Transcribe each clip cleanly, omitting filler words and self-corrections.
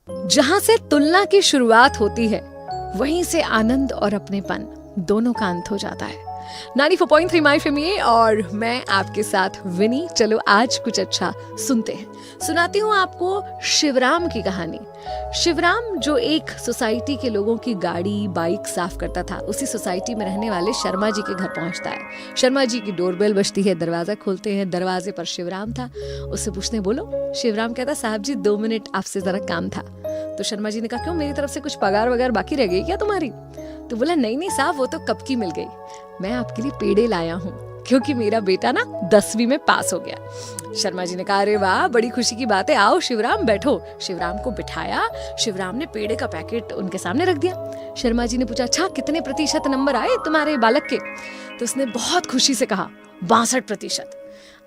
जहां से तुलना की शुरुआत होती है वहीं से आनंद और अपनेपन दोनों का अंत हो जाता है। 94.3 माय एफएम ये और मैं आपके साथ विनी। चलो आज कुछ अच्छा सुनते हैं। सुनाती हूँ आपको शिवराम की कहानी। शिवराम जो एक सोसाइटी के लोगों की गाड़ी बाइक साफ करता था, उसी सोसाइटी में रहने वाले शर्मा जी के घर पहुंचता है। शर्मा जी की डोरबेल बजती है, दरवाजा खोलते हैं। दरवाजे पर शिवराम था। उससे पूछते हैं बोलो। शिवराम कहता साहब जी 2 मिनट आपसे जरा काम था। तो शर्मा जी ने कहा क्यों, मेरी तरफ से कुछ पगार वगैरह बाकी रह गई क्या तुम्हारी? तो बोला नहीं साहब, वो तो कब की मिल गई। मैं आपके लिए पेड़े लाया हूँ क्योंकि मेरा बेटा ना 10वीं में पास हो गया। शर्मा जी ने कहा अरे वाह, बड़ी खुशी की बात है, आओ शिवराम बैठो। शिवराम को बिठाया। शिवराम ने पेड़े का पैकेट उनके सामने रख दिया। शर्मा जी ने पूछा अच्छा कितने प्रतिशत नंबर आए तुम्हारे बालक के? तो उसने बहुत खुशी से कहा 62%।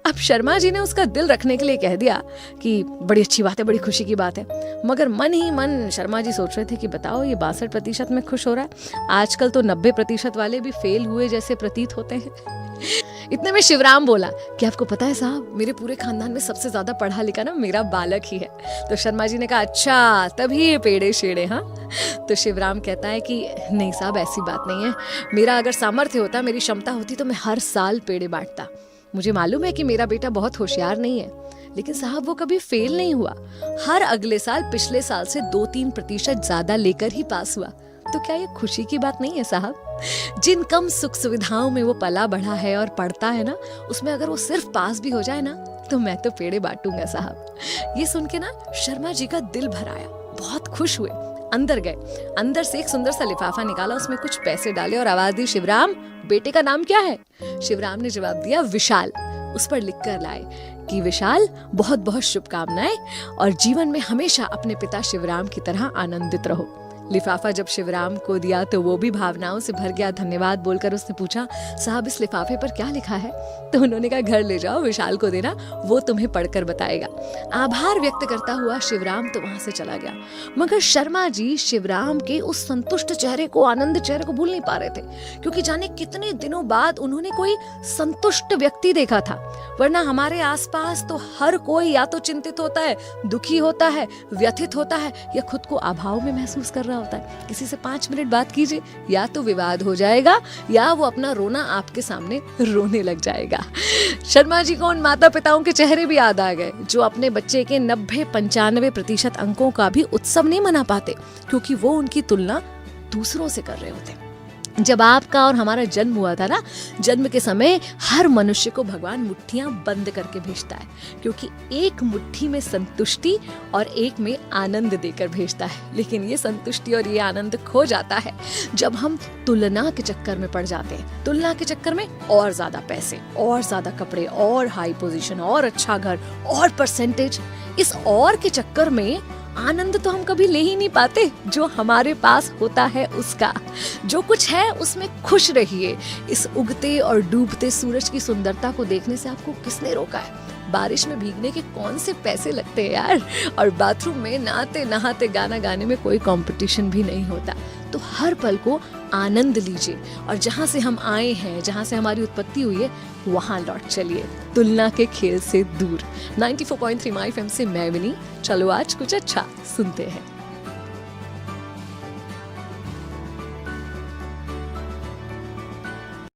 अब शर्मा जी ने उसका दिल रखने के लिए कह दिया कि बड़ी अच्छी बात है, बड़ी खुशी की बात है। मगर मन ही मन शर्मा जी सोच रहे थे कि बताओ ये 62% में खुश हो रहा है, आजकल तो 90% वाले भी फेल हुए जैसे प्रतीत होते हैं। इतने में शिवराम बोला कि आपको पता है साहब, मेरे पूरे खानदान में सबसे ज्यादा पढ़ा लिखा ना मेरा बालक ही है। तो शर्मा जी ने कहा अच्छा तभी ये पेड़े शेड़े। हाँ, तो शिवराम कहता है कि नहीं साहब ऐसी बात नहीं है, मेरा अगर सामर्थ्य होता, मेरी क्षमता होती तो मैं हर साल पेड़े बांटता। मुझे मालूम है कि मेरा बेटा बहुत होशियार नहीं है, लेकिन साहब वो कभी फेल नहीं हुआ, हर अगले साल पिछले साल से 2-3% ज्यादा लेकर ही पास हुआ। तो क्या ये खुशी की बात नहीं है साहब? जिन कम सुख सुविधाओं में वो पला बढ़ा है और पढ़ता है ना, उसमें अगर वो सिर्फ पास भी हो जाए ना, तो मैं तो पेड़े बांटूंगा साहब। ये सुन के ना शर्मा जी का दिल भर आया, बहुत खुश हुए। अंदर गए, अंदर से एक सुंदर सा लिफाफा निकाला, उसमें कुछ पैसे डाले और आवाज दी शिवराम बेटे का नाम क्या है? शिवराम ने जवाब दिया विशाल। उस पर लिख कर लाए कि विशाल बहुत बहुत शुभकामनाएं और जीवन में हमेशा अपने पिता शिवराम की तरह आनंदित रहो। लिफाफा जब शिवराम को दिया तो वो भी भावनाओं से भर गया। धन्यवाद बोलकर उसने पूछा साहब इस लिफाफे पर क्या लिखा है? तो उन्होंने कहा घर ले जाओ, विशाल को देना, वो तुम्हें पढ़कर बताएगा। आभार व्यक्त करता हुआ शिवराम तो वहां से चला गया। मगर शर्मा जी शिवराम के उस संतुष्ट चेहरे को, आनंद चेहरे को भूल नहीं पा रहे थे, क्योंकि जाने कितने दिनों बाद उन्होंने कोई संतुष्ट व्यक्ति देखा था। वरना हमारे आसपास तो हर कोई या तो चिंतित होता है, दुखी होता है, व्यथित होता है, या खुद को अभाव में महसूस कर रहा होता है। किसी से 5 मिनट बात कीजिए, या तो विवाद हो जाएगा या वो अपना रोना आपके सामने रोने लग जाएगा। शर्मा जी को उन माता पिताओं के चेहरे भी याद आ गए जो अपने बच्चे के 90-95% अंकों का भी उत्सव नहीं मना पाते, क्योंकि वो उनकी तुलना दूसरों से कर रहे होते। जब आपका और हमारा जन्म हुआ था ना, जन्म के समय हर मनुष्य को भगवान मुट्ठियां बंद करके भेजता है, क्योंकि एक मुट्ठी में संतुष्टि और एक में आनंद देकर भेजता है। लेकिन ये संतुष्टि और ये आनंद खो जाता है जब हम तुलना के चक्कर में पड़ जाते हैं। तुलना के चक्कर में और ज्यादा पैसे, और ज्यादा कपड़े, और हाई पोजीशन, और अच्छा घर, और परसेंटेज। इस और के चक्कर में आनंद तो हम कभी ले ही नहीं पाते जो हमारे पास होता है उसका। जो कुछ है उसमें खुश रहिए। इस उगते और डूबते सूरज की सुंदरता को देखने से आपको किसने रोका है? बारिश में भीगने के कौन से पैसे लगते हैं यार? और बाथरूम में नहाते नहाते गाना गाने में कोई कंपटीशन भी नहीं होता। तो हर पल को आनंद लीजिए और जहाँ से हम आए हैं, जहाँ से हमारी उत्पत्ति हुई है, वहाँ लौट चलिए, तुलना के खेल से दूर। 94.3 माय एफएम से मैं विनी। चलो आज कुछ अच्छा सुनते हैं।